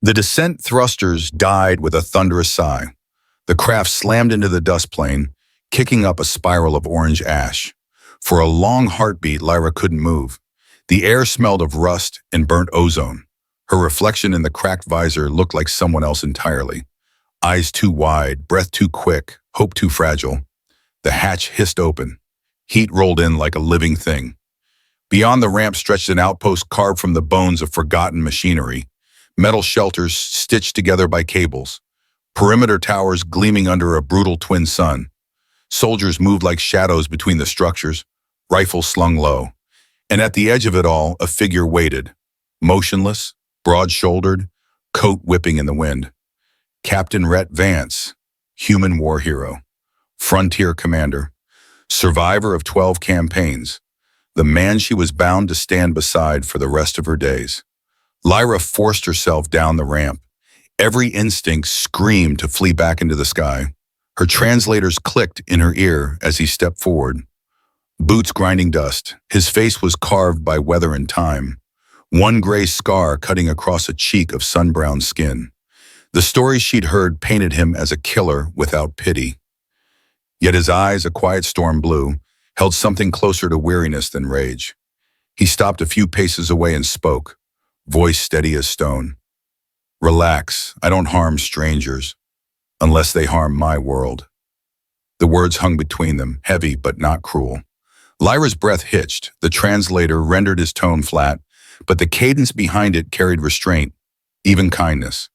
The descent thrusters died with a thunderous sigh. The craft slammed into the dust plane, kicking up a spiral of orange ash. For a long heartbeat, Lyra couldn't move. The air smelled of rust and burnt ozone. Her reflection in the cracked visor looked like someone else entirely. Eyes too wide, breath too quick, hope too fragile. The hatch hissed open. Heat rolled in like a living thing. Beyond the ramp stretched an outpost carved from the bones of forgotten machinery, metal shelters stitched together by cables, perimeter towers gleaming under a brutal twin sun. Soldiers moved like shadows between the structures, rifles slung low. And at the edge of it all, a figure waited, motionless, broad-shouldered, coat whipping in the wind. Captain Rhett Vance, human war hero, frontier commander, survivor of 12 campaigns, the man she was bound to stand beside for the rest of her days. Lyra forced herself down the ramp. Every instinct screamed to flee back into the sky. Her translators clicked in her ear as he stepped forward. Boots grinding dust, his face was carved by weather and time, one gray scar cutting across a cheek of sun-browned skin. The stories she'd heard painted him as a killer without pity. Yet his eyes, a quiet storm blue, held something closer to weariness than rage. He stopped a few paces away and spoke, voice steady as stone. "Relax, I don't harm strangers, unless they harm my world." The words hung between them, heavy but not cruel. Lyra's breath hitched. The translator rendered his tone flat, but the cadence behind it carried restraint, even kindness.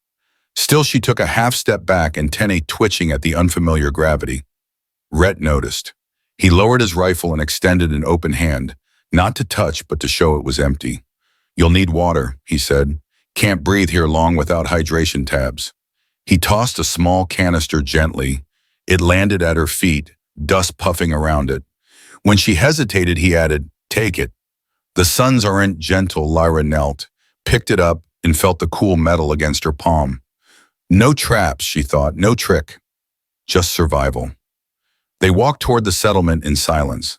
Still, she took a half step back, antennae twitching at the unfamiliar gravity. Rhett noticed. He lowered his rifle and extended an open hand, not to touch but to show it was empty. "You'll need water," he said. "Can't breathe here long without hydration tabs." He tossed a small canister gently. It landed at her feet, dust puffing around it. When she hesitated, he added, "Take it." The suns aren't gentle, Lyra knelt, picked it up, and felt the cool metal against her palm. No traps, she thought, no trick. Just survival. They walked toward the settlement in silence.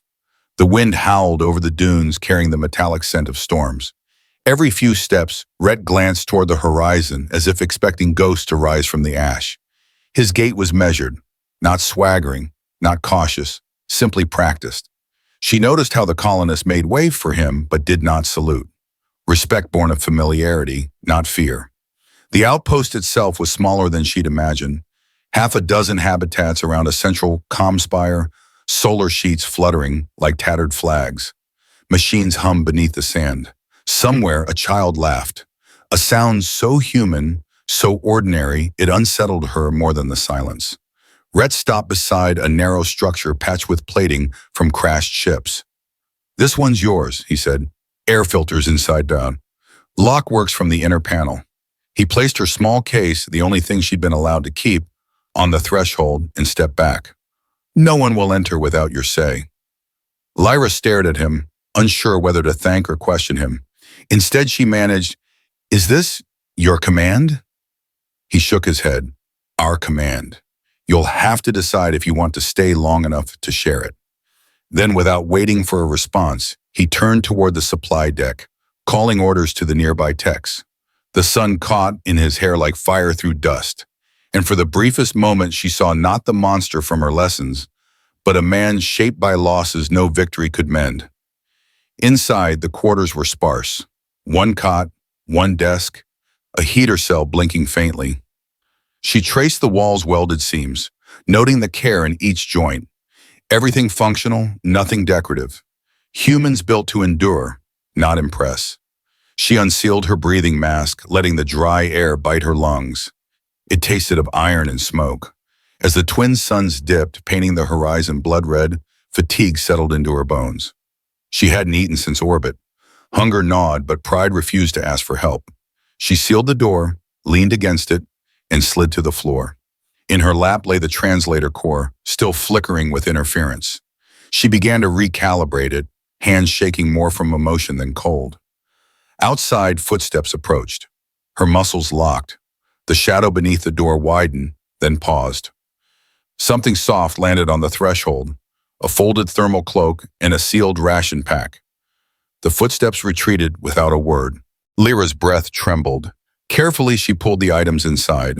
The wind howled over the dunes, carrying the metallic scent of storms. Every few steps, Rhett glanced toward the horizon, as if expecting ghosts to rise from the ash. His gait was measured, not swaggering, not cautious, simply practiced. She noticed how the colonists made way for him, but did not salute. Respect born of familiarity, not fear. The outpost itself was smaller than she'd imagined. Half a dozen habitats around a central comm spire, solar sheets fluttering like tattered flags. Machines hummed beneath the sand. Somewhere, a child laughed. A sound so human, so ordinary, it unsettled her more than the silence. Rhett stopped beside a narrow structure patched with plating from crashed ships. "This one's yours," he said. "Air filters inside down. Lock works from the inner panel." He placed her small case, the only thing she'd been allowed to keep, on the threshold and stepped back. "No one will enter without your say." Lyra stared at him, unsure whether to thank or question him. Instead, she managed, "Is this your command?" He shook his head. "Our command. You'll have to decide if you want to stay long enough to share it." Then, without waiting for a response, he turned toward the supply deck, calling orders to the nearby techs. The sun caught in his hair like fire through dust, and for the briefest moment she saw not the monster from her lessons, but a man shaped by losses no victory could mend. Inside, the quarters were sparse. One cot, one desk, a heater cell blinking faintly. She traced the wall's welded seams, noting the care in each joint. Everything functional, nothing decorative. Humans built to endure, not impress. She unsealed her breathing mask, letting the dry air bite her lungs. It tasted of iron and smoke. As the twin suns dipped, painting the horizon blood red, fatigue settled into her bones. She hadn't eaten since orbit. Hunger gnawed, but pride refused to ask for help. She sealed the door, leaned against it, and slid to the floor. In her lap lay the translator core, still flickering with interference. She began to recalibrate it, hands shaking more from emotion than cold. Outside, footsteps approached. Her muscles locked. The shadow beneath the door widened, then paused. Something soft landed on the threshold, a folded thermal cloak and a sealed ration pack. The footsteps retreated without a word. Lyra's breath trembled. Carefully, she pulled the items inside.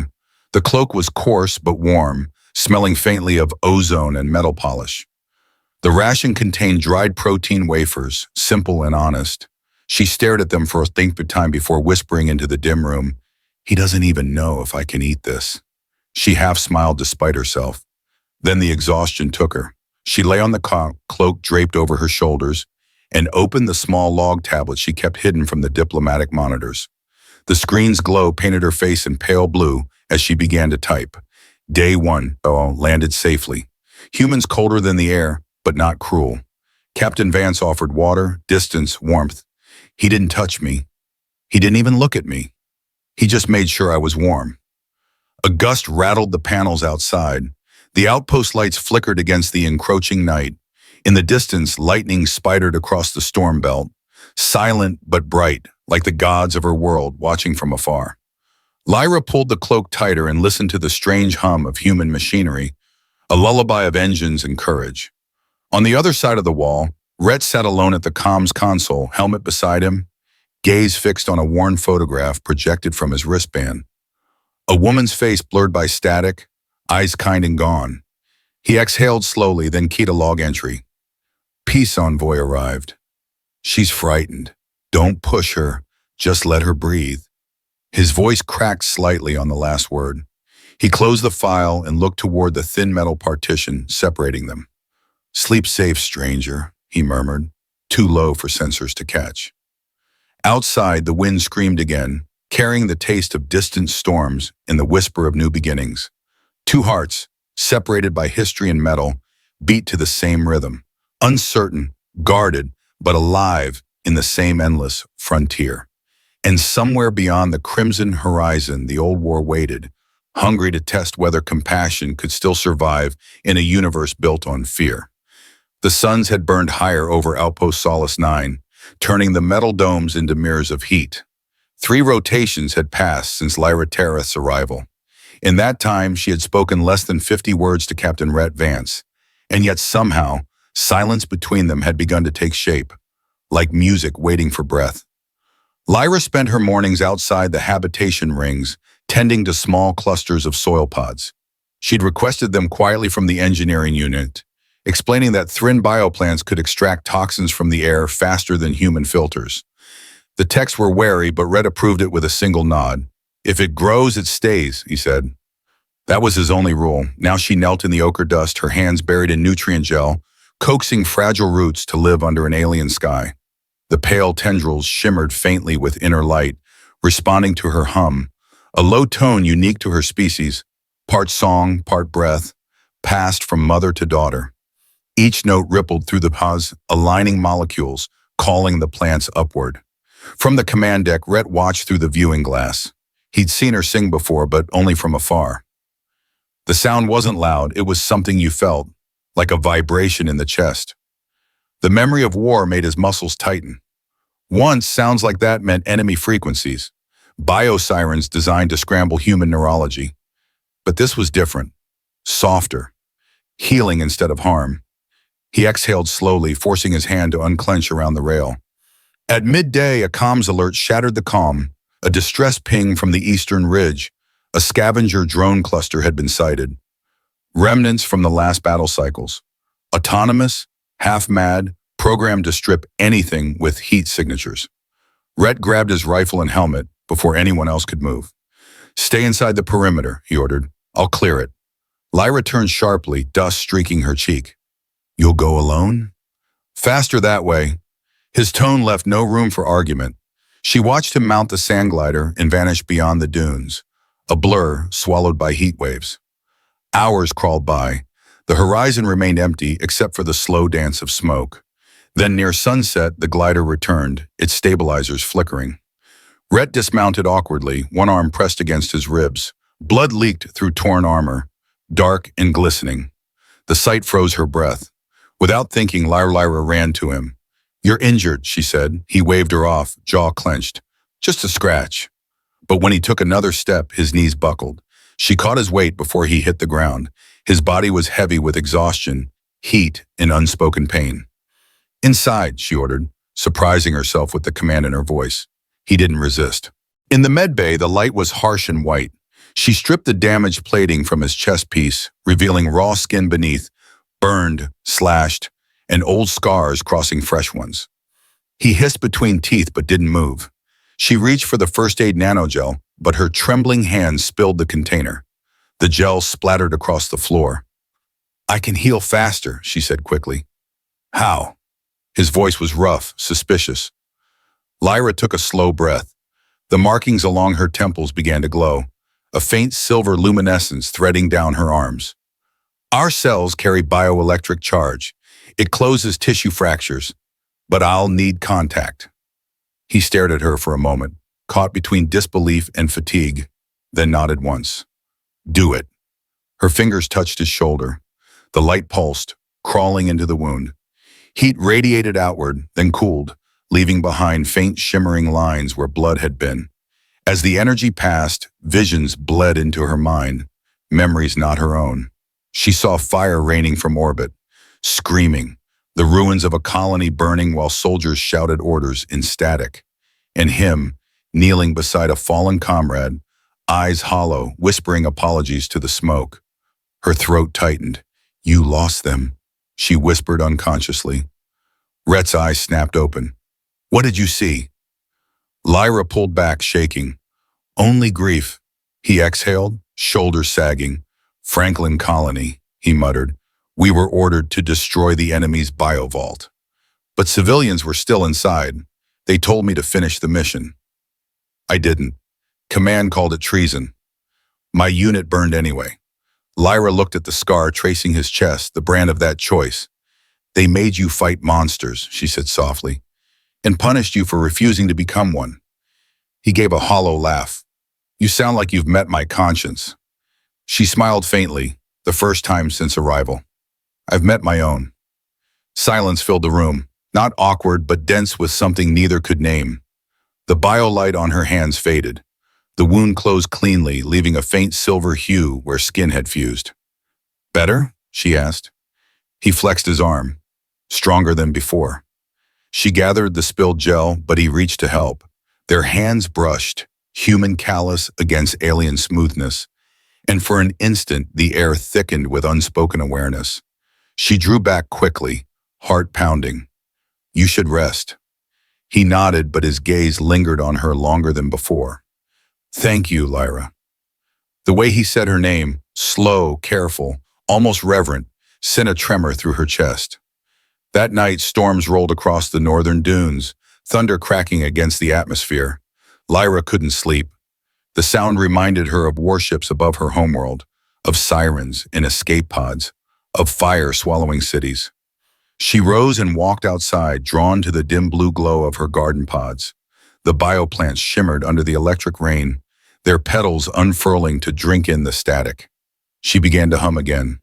The cloak was coarse but warm, smelling faintly of ozone and metal polish. The ration contained dried protein wafers, simple and honest. She stared at them for a think time before whispering into the dim room, "He doesn't even know if I can eat this." She half smiled despite herself. Then the exhaustion took her. She lay on the cloak draped over her shoulders and opened the small log tablet she kept hidden from the diplomatic monitors. The screen's glow painted her face in pale blue as she began to type. Day 1 landed safely. Humans colder than the air, but not cruel. Captain Vance offered water, distance, warmth. He didn't touch me. He didn't even look at me. He just made sure I was warm. A gust rattled the panels outside. The outpost lights flickered against the encroaching night. In the distance, lightning spidered across the storm belt, silent but bright, like the gods of her world watching from afar. Lyra pulled the cloak tighter and listened to the strange hum of human machinery, a lullaby of engines and courage. On the other side of the wall, Rhett sat alone at the comms console, helmet beside him, gaze fixed on a worn photograph projected from his wristband. A woman's face blurred by static, eyes kind and gone. He exhaled slowly, then keyed a log entry. Peace envoy arrived. She's frightened. Don't push her. Just let her breathe. His voice cracked slightly on the last word. He closed the file and looked toward the thin metal partition separating them. Sleep safe, stranger, he murmured, too low for sensors to catch. Outside, the wind screamed again, carrying the taste of distant storms and the whisper of new beginnings. Two hearts, separated by history and metal, beat to the same rhythm, uncertain, guarded, but alive in the same endless frontier. And somewhere beyond the crimson horizon, the old war waited, hungry to test whether compassion could still survive in a universe built on fear. The suns had burned higher over Outpost Solace 9, turning the metal domes into mirrors of heat. 3 rotations had passed since Lyra Terrath's arrival. In that time, she had spoken less than 50 words to Captain Rhett Vance, and yet somehow, silence between them had begun to take shape, like music waiting for breath. Lyra spent her mornings outside the habitation rings, tending to small clusters of soil pods. She'd requested them quietly from the engineering unit, explaining that Thrin bioplants could extract toxins from the air faster than human filters. The techs were wary, but Rhett approved it with a single nod. If it grows, it stays, he said. That was his only rule. Now she knelt in the ochre dust, her hands buried in nutrient gel, coaxing fragile roots to live under an alien sky. The pale tendrils shimmered faintly with inner light, responding to her hum, a low tone unique to her species, part song, part breath, passed from mother to daughter. Each note rippled through the pods, aligning molecules, calling the plants upward. From the command deck, Rhett watched through the viewing glass. He'd seen her sing before, but only from afar. The sound wasn't loud, it was something you felt, like a vibration in the chest. The memory of war made his muscles tighten. Once, sounds like that meant enemy frequencies, biosirens designed to scramble human neurology. But this was different, softer, healing instead of harm. He exhaled slowly, forcing his hand to unclench around the rail. At midday, a comms alert shattered the calm, a distress ping from the eastern ridge. A scavenger drone cluster had been sighted. Remnants from the last battle cycles. Autonomous, half-mad, programmed to strip anything with heat signatures. Rhett grabbed his rifle and helmet before anyone else could move. Stay inside the perimeter, he ordered. I'll clear it. Lyra turned sharply, dust streaking her cheek. You'll go alone? Faster that way. His tone left no room for argument. She watched him mount the sand glider and vanish beyond the dunes, a blur swallowed by heat waves. Hours crawled by. The horizon remained empty except for the slow dance of smoke. Then near sunset, the glider returned, its stabilizers flickering. Rhett dismounted awkwardly, one arm pressed against his ribs. Blood leaked through torn armor, dark and glistening. The sight froze her breath. Without thinking, Lyra ran to him. You're injured, she said. He waved her off, jaw clenched. Just a scratch. But when he took another step, his knees buckled. She caught his weight before he hit the ground. His body was heavy with exhaustion, heat, and unspoken pain. Inside, she ordered, surprising herself with the command in her voice. He didn't resist. In the medbay, the light was harsh and white. She stripped the damaged plating from his chest piece, revealing raw skin beneath, burned, slashed, and old scars crossing fresh ones. He hissed between teeth but didn't move. She reached for the first aid nanogel, but her trembling hand spilled the container. The gel splattered across the floor. "I can heal faster," she said quickly. "How?" His voice was rough, suspicious. Lyra took a slow breath. The markings along her temples began to glow, a faint silver luminescence threading down her arms. "Our cells carry bioelectric charge. It closes tissue fractures, but I'll need contact." He stared at her for a moment, caught between disbelief and fatigue, then nodded once. "Do it." Her fingers touched his shoulder. The light pulsed, crawling into the wound. Heat radiated outward, then cooled, leaving behind faint shimmering lines where blood had been. As the energy passed, visions bled into her mind, memories not her own. She saw fire raining from orbit, screaming, the ruins of a colony burning while soldiers shouted orders in static, and him, kneeling beside a fallen comrade, eyes hollow, whispering apologies to the smoke. Her throat tightened. "You lost them," she whispered unconsciously. Rhett's eyes snapped open. "What did you see?" Lyra pulled back, shaking. "Only grief," he exhaled, shoulders sagging. "Franklin Colony," he muttered. "We were ordered to destroy the enemy's biovault. But civilians were still inside. They told me to finish the mission. I didn't. Command called it treason. My unit burned anyway." Lyra looked at the scar tracing his chest, the brand of that choice. "They made you fight monsters," she said softly, "and punished you for refusing to become one." He gave a hollow laugh. "You sound like you've met my conscience." She smiled faintly, the first time since arrival. "I've met my own." Silence filled the room, not awkward but dense with something neither could name. The biolight on her hands faded. The wound closed cleanly, leaving a faint silver hue where skin had fused. "Better?" she asked. He flexed his arm. "Stronger than before." She gathered the spilled gel, but he reached to help. Their hands brushed, human callous against alien smoothness, and for an instant the air thickened with unspoken awareness. She drew back quickly, heart pounding. "You should rest." He nodded, but his gaze lingered on her longer than before. "Thank you, Lyra." The way he said her name, slow, careful, almost reverent, sent a tremor through her chest. That night, storms rolled across the northern dunes, thunder cracking against the atmosphere. Lyra couldn't sleep. The sound reminded her of warships above her homeworld, of sirens in escape pods, of fire swallowing cities. She rose and walked outside, drawn to the dim blue glow of her garden pods. The bioplants shimmered under the electric rain, their petals unfurling to drink in the static. She began to hum again.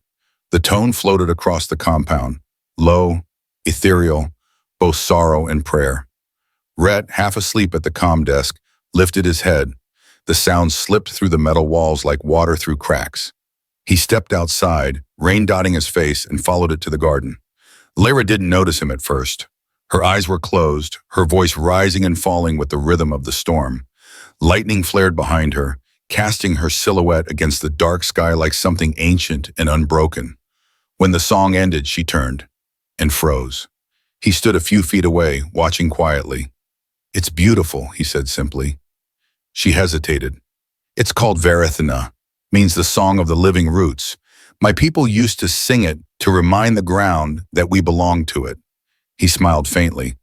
The tone floated across the compound, low, ethereal, both sorrow and prayer. Rhett, half asleep at the comm desk, lifted his head. The sound slipped through the metal walls like water through cracks. He stepped outside, rain dotting his face, and followed it to the garden. Lyra didn't notice him at first. Her eyes were closed, her voice rising and falling with the rhythm of the storm. Lightning flared behind her, casting her silhouette against the dark sky like something ancient and unbroken. When the song ended, she turned and froze. He stood a few feet away, watching quietly. "It's beautiful," he said simply. She hesitated. "It's called Varithana, means the song of the living roots. My people used to sing it to remind the ground that we belong to it." He smiled faintly.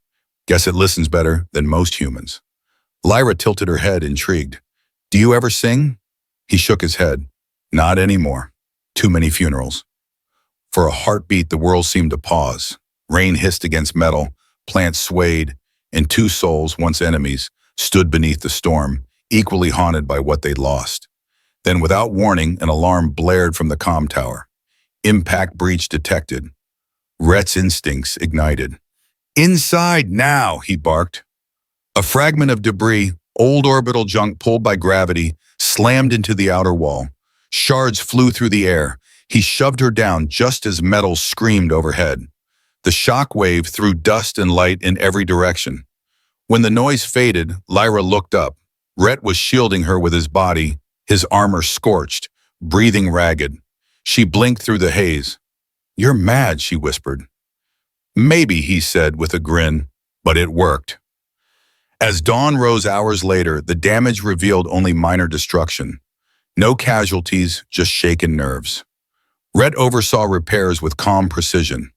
"Guess it listens better than most humans." Lyra tilted her head, intrigued. "Do you ever sing?" He shook his head. "Not anymore. Too many funerals." For a heartbeat, the world seemed to pause. Rain hissed against metal, plants swayed, and two souls, once enemies, stood beneath the storm, equally haunted by what they'd lost. Then, without warning, an alarm blared from the comm tower. Impact breach detected. Rhett's instincts ignited. "Inside now," he barked. A fragment of debris, old orbital junk pulled by gravity, slammed into the outer wall. Shards flew through the air. He shoved her down just as metal screamed overhead. The shock wave threw dust and light in every direction. When the noise faded, Lyra looked up. Rhett was shielding her with his body, his armor scorched, breathing ragged. She blinked through the haze. "You're mad," she whispered. "Maybe," he said with a grin, "but it worked." As dawn rose hours later, the damage revealed only minor destruction. No casualties, just shaken nerves. Rhett oversaw repairs with calm precision.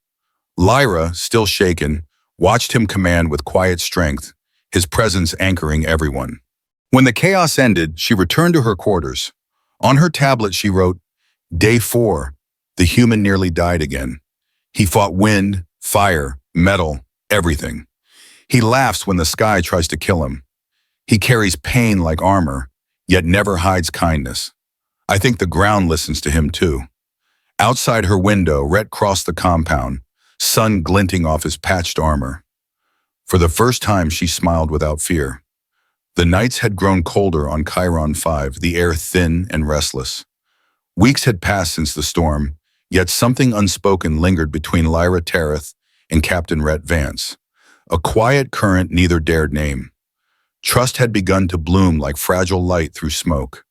Lyra, still shaken, watched him command with quiet strength, his presence anchoring everyone. When the chaos ended, she returned to her quarters. On her tablet she wrote, "Day 4, the human nearly died again. He fought wind, fire, metal, everything. He laughs when the sky tries to kill him. He carries pain like armor, yet never hides kindness. I think the ground listens to him too." Outside her window, Rhett crossed the compound, sun glinting off his patched armor. For the first time, she smiled without fear. The nights had grown colder on Chiron 5, the air thin and restless. Weeks had passed since the storm, yet something unspoken lingered between Lyra Tereth and Captain Rhett Vance. A quiet current neither dared name. Trust had begun to bloom like fragile light through smoke,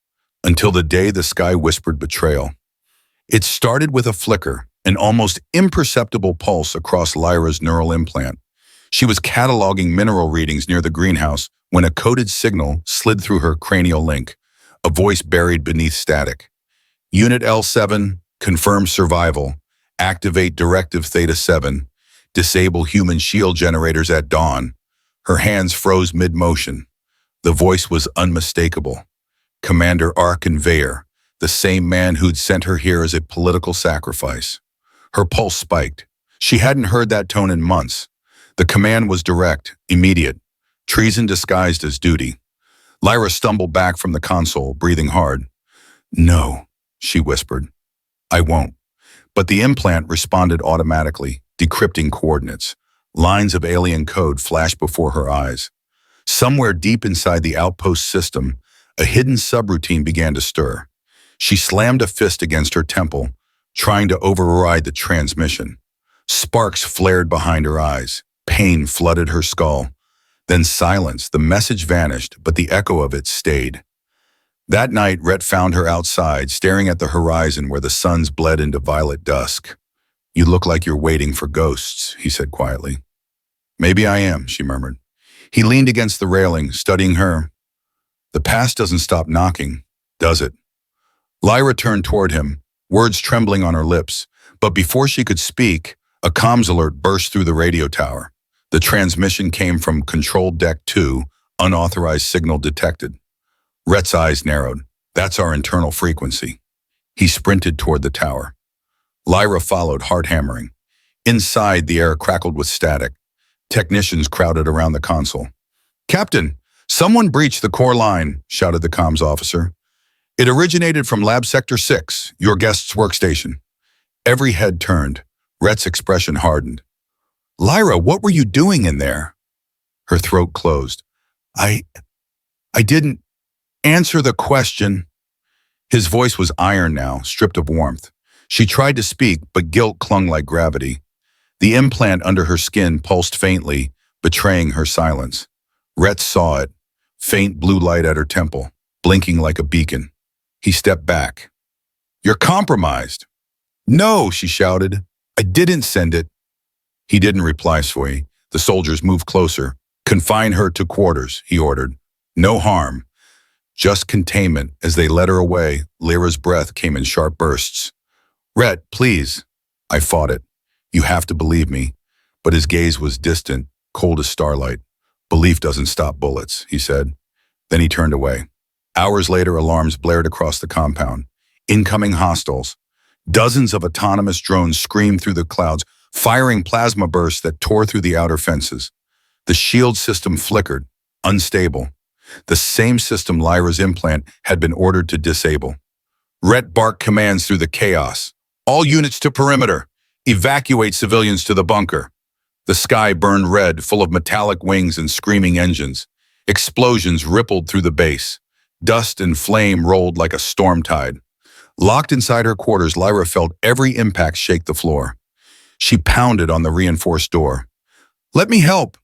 until the day the sky whispered betrayal. It started with a flicker, an almost imperceptible pulse across Lyra's neural implant. She was cataloging mineral readings near the greenhouse when a coded signal slid through her cranial link, a voice buried beneath static. "Unit L7, confirm survival. Activate Directive Theta 7. Disable human shield generators at dawn." Her hands froze mid-motion. The voice was unmistakable. Commander Arkin Veyer, the same man who'd sent her here as a political sacrifice. Her pulse spiked. She hadn't heard that tone in months. The command was direct, immediate, treason disguised as duty. Lyra stumbled back from the console, breathing hard. "No," she whispered. "I won't." But the implant responded automatically, decrypting coordinates. Lines of alien code flashed before her eyes. Somewhere deep inside the outpost system, a hidden subroutine began to stir. She slammed a fist against her temple, trying to override the transmission. Sparks flared behind her eyes. Pain flooded her skull. Then silence. The message vanished, but the echo of it stayed. That night, Rhett found her outside, staring at the horizon where the suns bled into violet dusk. "You look like you're waiting for ghosts," he said quietly. "Maybe I am," she murmured. He leaned against the railing, studying her. "The past doesn't stop knocking, does it?" Lyra turned toward him, words trembling on her lips. But before she could speak, a comms alert burst through the radio tower. The transmission came from Control Deck 2, unauthorized signal detected. Rhett's eyes narrowed. "That's our internal frequency." He sprinted toward the tower. Lyra followed, heart hammering. Inside, the air crackled with static. Technicians crowded around the console. "Captain, someone breached the core line," shouted the comms officer. "It originated from Lab Sector 6, your guest's workstation." Every head turned. Rhett's expression hardened. "Lyra, what were you doing in there?" Her throat closed. I didn't answer the question." His voice was iron now, stripped of warmth. She tried to speak, but guilt clung like gravity. The implant under her skin pulsed faintly, betraying her silence. Rhett saw it, faint blue light at her temple, blinking like a beacon. He stepped back. "You're compromised." "No," she shouted. "I didn't send it." He didn't reply, Soy. The soldiers moved closer. "Confine her to quarters," he ordered. "No harm. Just containment." As they led her away, Lyra's breath came in sharp bursts. "Rhett, please." I fought it. "You have to believe me." But his gaze was distant, cold as starlight. "Belief doesn't stop bullets," he said. Then he turned away. Hours later, alarms blared across the compound. Incoming hostiles. Dozens of autonomous drones screamed through the clouds, firing plasma bursts that tore through the outer fences. The shield system flickered, unstable. The same system Lyra's implant had been ordered to disable. Rhett barked commands through the chaos. "All units to perimeter. Evacuate civilians to the bunker." The sky burned red, full of metallic wings and screaming engines. Explosions rippled through the base. Dust and flame rolled like a storm tide. Locked inside her quarters, Lyra felt every impact shake the floor. She pounded on the reinforced door. "Let me help."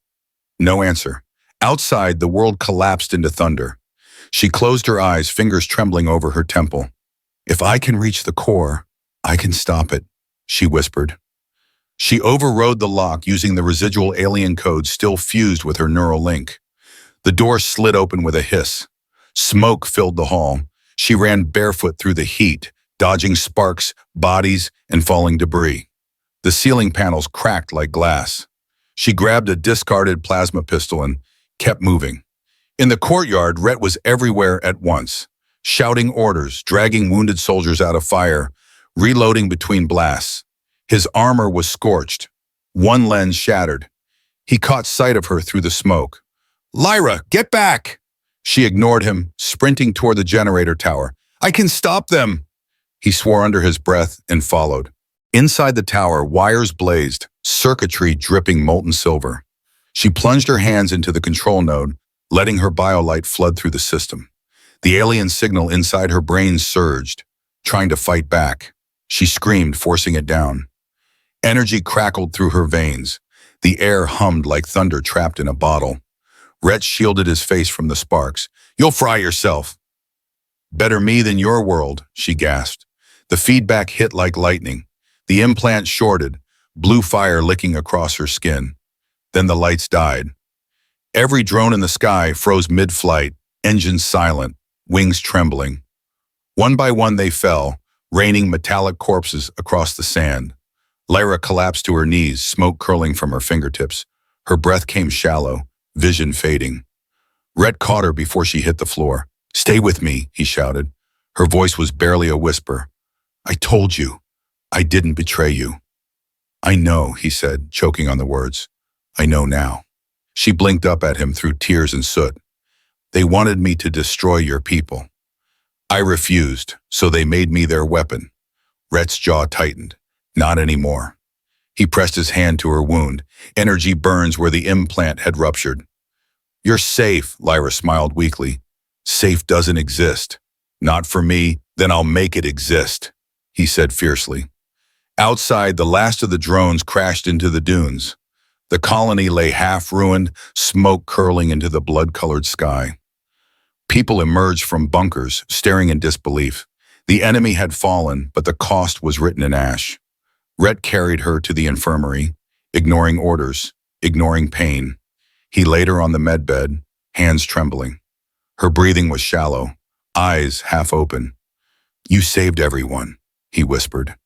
No answer. Outside, the world collapsed into thunder. She closed her eyes, fingers trembling over her temple. If I can reach the core, I can stop it, she whispered. She overrode the lock using the residual alien code still fused with her neural link. The door slid open with a hiss. Smoke filled the hall. She ran barefoot through the heat, dodging sparks, bodies, and falling debris. The ceiling panels cracked like glass. She grabbed a discarded plasma pistol and kept moving. In the courtyard, Rhett was everywhere at once, shouting orders, dragging wounded soldiers out of fire, reloading between blasts. His armor was scorched, one lens shattered. He caught sight of her through the smoke. "Lyra, get back!" She ignored him, sprinting toward the generator tower. "I can stop them!" He swore under his breath and followed. Inside the tower, wires blazed, circuitry dripping molten silver. She plunged her hands into the control node, letting her biolight flood through the system. The alien signal inside her brain surged, trying to fight back. She screamed, forcing it down. Energy crackled through her veins. The air hummed like thunder trapped in a bottle. Rhett shielded his face from the sparks. "You'll fry yourself." "Better me than your world," she gasped. The feedback hit like lightning. The implant shorted, blue fire licking across her skin. Then the lights died. Every drone in the sky froze mid-flight, engines silent, wings trembling. One by one they fell, raining metallic corpses across the sand. Lyra collapsed to her knees, smoke curling from her fingertips. Her breath came shallow, vision fading. Rhett caught her before she hit the floor. "Stay with me," he shouted. Her voice was barely a whisper. "I told you. I didn't betray you." "I know," he said, choking on the words. "I know now." She blinked up at him through tears and soot. "They wanted me to destroy your people. I refused, so they made me their weapon." Rhett's jaw tightened. "Not anymore." He pressed his hand to her wound. Energy burns where the implant had ruptured. "You're safe," Lyra smiled weakly. "Safe doesn't exist. Not for me, then I'll make it exist," he said fiercely. Outside, the last of the drones crashed into the dunes. The colony lay half-ruined, smoke curling into the blood-colored sky. People emerged from bunkers, staring in disbelief. The enemy had fallen, but the cost was written in ash. Rhett carried her to the infirmary, ignoring orders, ignoring pain. He laid her on the medbed, hands trembling. Her breathing was shallow, eyes half open. "You saved everyone," he whispered.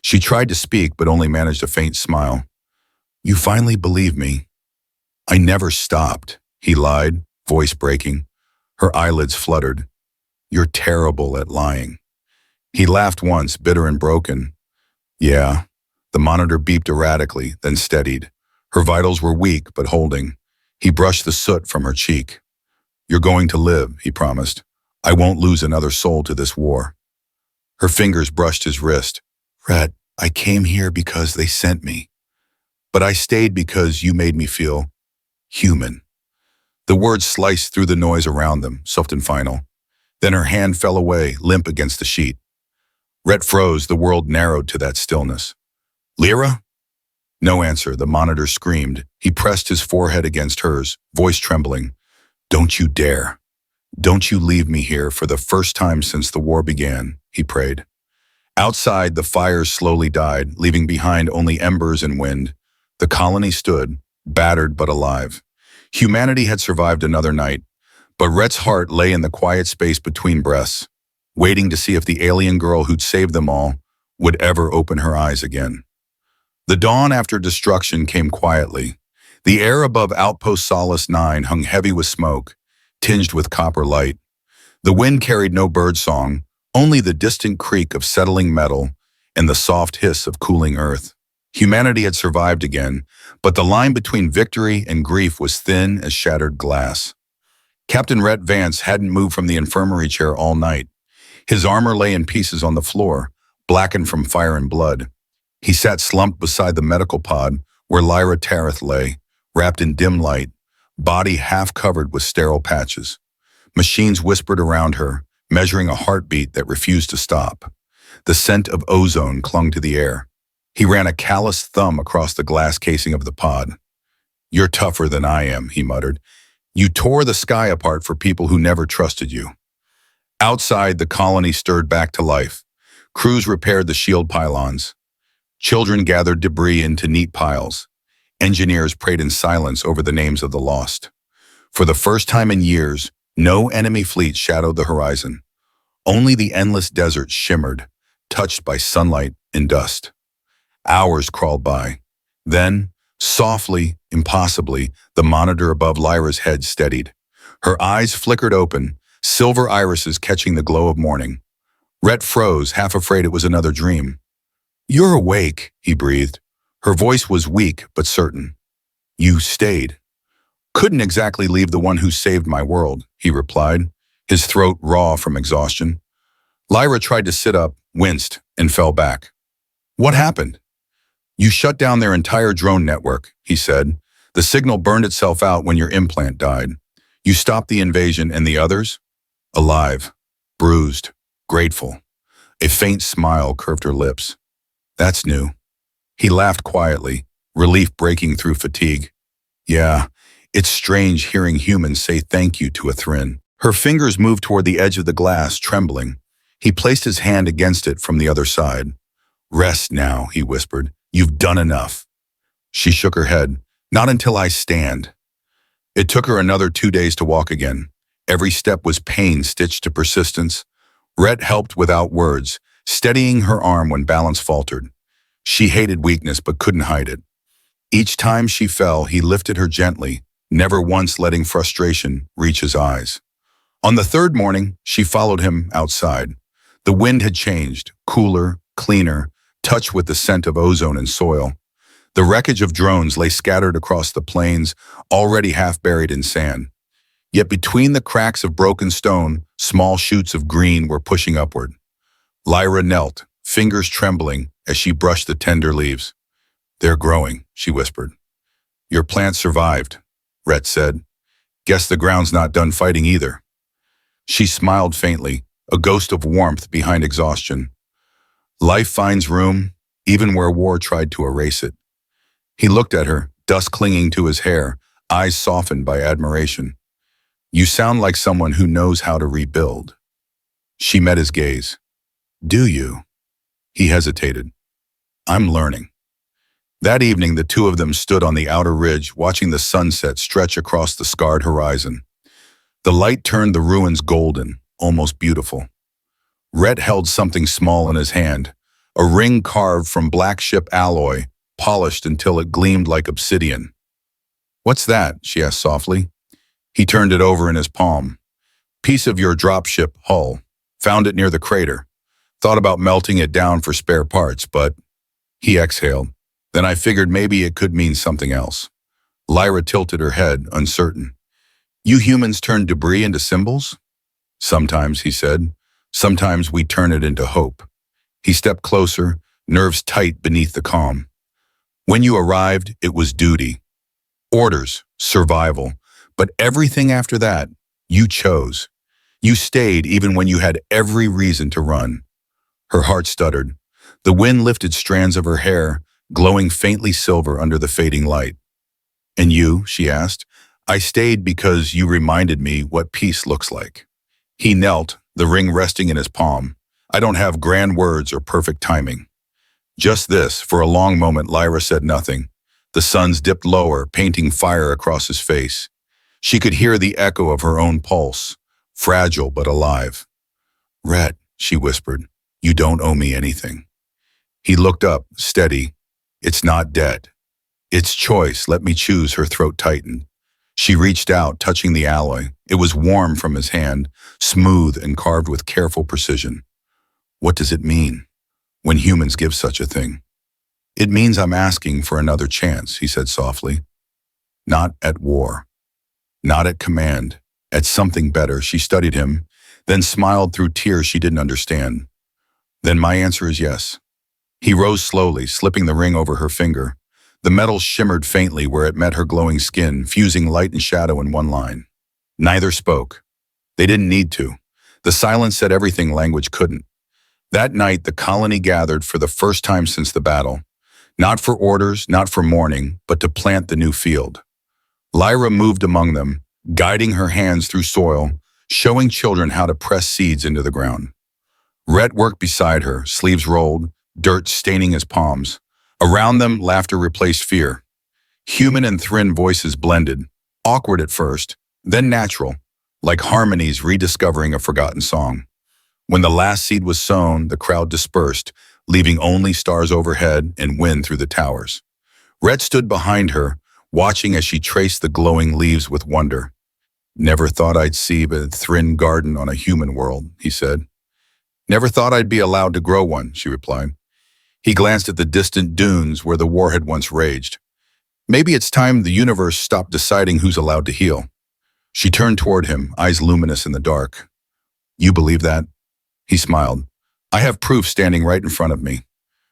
She tried to speak, but only managed a faint smile. "You finally believe me." "I never stopped," he lied, voice breaking. Her eyelids fluttered. "You're terrible at lying." He laughed once, bitter and broken. "Yeah." The monitor beeped erratically, then steadied. Her vitals were weak, but holding. He brushed the soot from her cheek. "You're going to live," he promised. "I won't lose another soul to this war." Her fingers brushed his wrist. "Rhett, I came here because they sent me. But I stayed because you made me feel human." The words sliced through the noise around them, soft and final. Then her hand fell away, limp against the sheet. Rhett froze, the world narrowed to that stillness. "Lyra?" No answer, the monitor screamed. He pressed his forehead against hers, voice trembling. "Don't you dare. Don't you leave me here for the first time since the war began," he prayed. Outside, the fires slowly died, leaving behind only embers and wind. The colony stood, battered but alive. Humanity had survived another night, but Rhett's heart lay in the quiet space between breaths, waiting to see if the alien girl who'd saved them all would ever open her eyes again. The dawn after destruction came quietly. The air above Outpost Solace 9 hung heavy with smoke, tinged with copper light. The wind carried no birdsong, only the distant creak of settling metal and the soft hiss of cooling earth. Humanity had survived again, but the line between victory and grief was thin as shattered glass. Captain Rhett Vance hadn't moved from the infirmary chair all night. His armor lay in pieces on the floor, blackened from fire and blood. He sat slumped beside the medical pod where Lyra Tareth lay, wrapped in dim light, body half covered with sterile patches. Machines whispered around her, measuring a heartbeat that refused to stop. The scent of ozone clung to the air. He ran a calloused thumb across the glass casing of the pod. "You're tougher than I am," he muttered. You tore the sky apart for people who never trusted you. Outside, the colony stirred back to life. Crews repaired the shield pylons. Children gathered debris into neat piles. Engineers prayed in silence over the names of the lost. For the first time in years, no enemy fleet shadowed the horizon. Only the endless desert shimmered, touched by sunlight and dust. Hours crawled by. Then, softly, impossibly, the monitor above Lyra's head steadied. Her eyes flickered open, silver irises catching the glow of morning. Rhett froze, half afraid it was another dream. "You're awake," he breathed. Her voice was weak but certain. "You stayed." "Couldn't exactly leave the one who saved my world," he replied, his throat raw from exhaustion. Lyra tried to sit up, winced, and fell back. "What happened?" "You shut down their entire drone network," he said. "The signal burned itself out when your implant died. You stopped the invasion, and the others?" Alive, bruised, grateful. A faint smile curved her lips. "That's new." He laughed quietly, relief breaking through fatigue. "Yeah, it's strange hearing humans say thank you to a Thrin." Her fingers moved toward the edge of the glass, trembling. He placed his hand against it from the other side. "Rest now," he whispered. "You've done enough." She shook her head. "Not until I stand." It took her another 2 days to walk again. Every step was pain stitched to persistence. Rhett helped without words, steadying her arm when balance faltered. She hated weakness but couldn't hide it. Each time she fell, he lifted her gently, never once letting frustration reach his eyes. On the third morning, she followed him outside. The wind had changed, cooler, cleaner, touched with the scent of ozone and soil. The wreckage of drones lay scattered across the plains, already half buried in sand. Yet between the cracks of broken stone, small shoots of green were pushing upward. Lyra knelt, fingers trembling as she brushed the tender leaves. "They're growing," she whispered. "Your plant survived," Rhett said. "Guess the ground's not done fighting either." She smiled faintly, a ghost of warmth behind exhaustion. "Life finds room, even where war tried to erase it." He looked at her, dust clinging to his hair, eyes softened by admiration. "You sound like someone who knows how to rebuild." She met his gaze. "Do you?" He hesitated. "I'm learning." That evening, the two of them stood on the outer ridge, watching the sunset stretch across the scarred horizon. The light turned the ruins golden, almost beautiful. Rhett held something small in his hand, a ring carved from black ship alloy, polished until it gleamed like obsidian. "What's that?" she asked softly. He turned it over in his palm. "Piece of your dropship hull. Found it near the crater. Thought about melting it down for spare parts, but..." He exhaled. "Then I figured maybe it could mean something else." Lyra tilted her head, uncertain. "You humans turn debris into symbols?" "Sometimes," he said. "Sometimes we turn it into hope." He stepped closer, nerves tight beneath the calm. "When you arrived, it was duty. Orders, survival. But everything after that, you chose. You stayed even when you had every reason to run." Her heart stuttered. The wind lifted strands of her hair, glowing faintly silver under the fading light. "And you?" she asked. "I stayed because you reminded me what peace looks like." He knelt, the ring resting in his palm. "I don't have grand words or perfect timing." Just this. For a long moment, Lyra said nothing. The suns dipped lower, painting fire across his face. She could hear the echo of her own pulse, fragile but alive. "Rhett," she whispered, "you don't owe me anything." He looked up, steady. "It's not debt. It's choice. Let me choose." Her throat tightened. She reached out, touching the alloy. It was warm from his hand, smooth and carved with careful precision. "What does it mean when humans give such a thing?" "It means I'm asking for another chance," he said softly. "Not at war. Not at command. At something better." She studied him, then smiled through tears she didn't understand. "Then my answer is yes." He rose slowly, slipping the ring over her finger. The metal shimmered faintly where it met her glowing skin, fusing light and shadow in one line. Neither spoke. They didn't need to. The silence said everything language couldn't. That night, the colony gathered for the first time since the battle. Not for orders, not for mourning, but to plant the new field. Lyra moved among them, guiding her hands through soil, showing children how to press seeds into the ground. Rhett worked beside her, sleeves rolled, dirt staining his palms. Around them, laughter replaced fear. Human and Thrin voices blended, awkward at first, then natural, like harmonies rediscovering a forgotten song. When the last seed was sown, the crowd dispersed, leaving only stars overhead and wind through the towers. Rhett stood behind her, watching as she traced the glowing leaves with wonder. "Never thought I'd see a Thrin garden on a human world," he said. "Never thought I'd be allowed to grow one," she replied. He glanced at the distant dunes where the war had once raged. "Maybe it's time the universe stopped deciding who's allowed to heal." She turned toward him, eyes luminous in the dark. "You believe that?" He smiled. "I have proof standing right in front of me."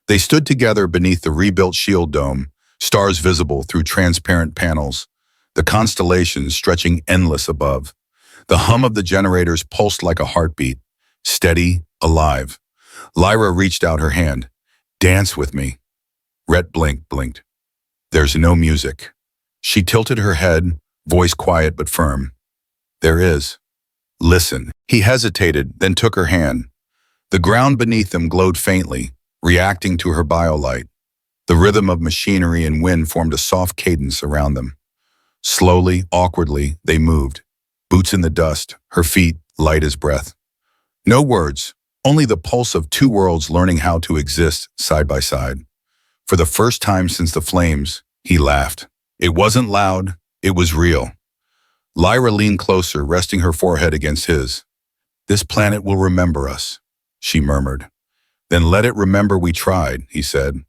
They stood together beneath the rebuilt shield dome, stars visible through transparent panels, the constellations stretching endless above. The hum of the generators pulsed like a heartbeat, steady, alive. Lyra reached out her hand. "Dance with me." Rhett blinked. "There's no music." She tilted her head, voice quiet but firm. "There is. Listen." He hesitated, then took her hand. The ground beneath them glowed faintly, reacting to her biolight. The rhythm of machinery and wind formed a soft cadence around them. Slowly, awkwardly, they moved, boots in the dust, her feet light as breath. No words, only the pulse of two worlds learning how to exist side by side. For the first time since the flames, he laughed. It wasn't loud, it was real. Lyra leaned closer, resting her forehead against his. "This planet will remember us," she murmured. "Then let it remember we tried," he said.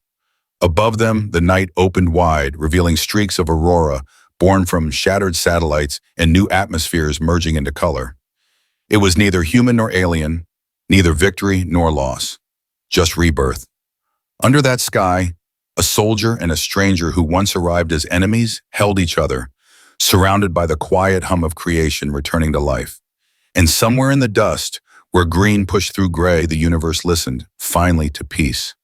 Above them, the night opened wide, revealing streaks of aurora born from shattered satellites and new atmospheres merging into color. It was neither human nor alien, neither victory nor loss, just rebirth. Under that sky, a soldier and a stranger who once arrived as enemies held each other, surrounded by the quiet hum of creation returning to life. And somewhere in the dust, where green pushed through gray, the universe listened, finally to peace.